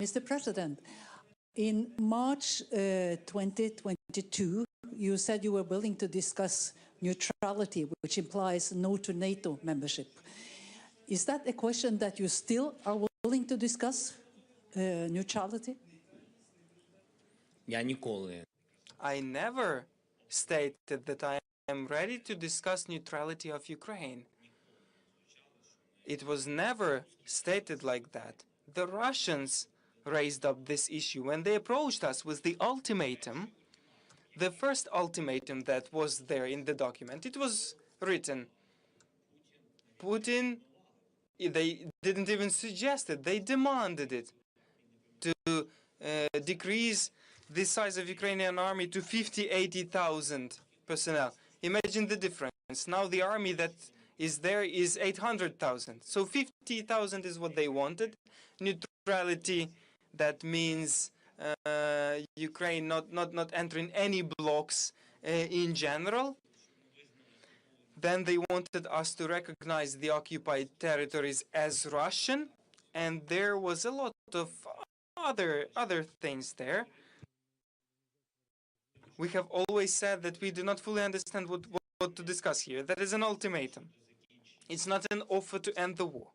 Mr. President, in March 2022, you said you were willing to discuss neutrality, which implies no to NATO membership. Is that a question that you still are willing to discuss, neutrality? I never stated that I am ready to discuss neutrality of Ukraine. It was never stated like that. The Russians raised up this issue when they approached us with the ultimatum. The first ultimatum that was there in the document, it was written. Putin, they didn't even suggest it, they demanded it to decrease the size of Ukrainian army to 80,000 personnel. Imagine the difference. Now the army that is there is 800,000. So 50,000 is what they wanted. Neutrality, that means Ukraine not entering any blocks in general. Then they wanted us to recognize the occupied territories as Russian, and there was a lot of other things there. We have always said that we do not fully understand what to discuss here. That is an ultimatum. It's not an offer to end the war.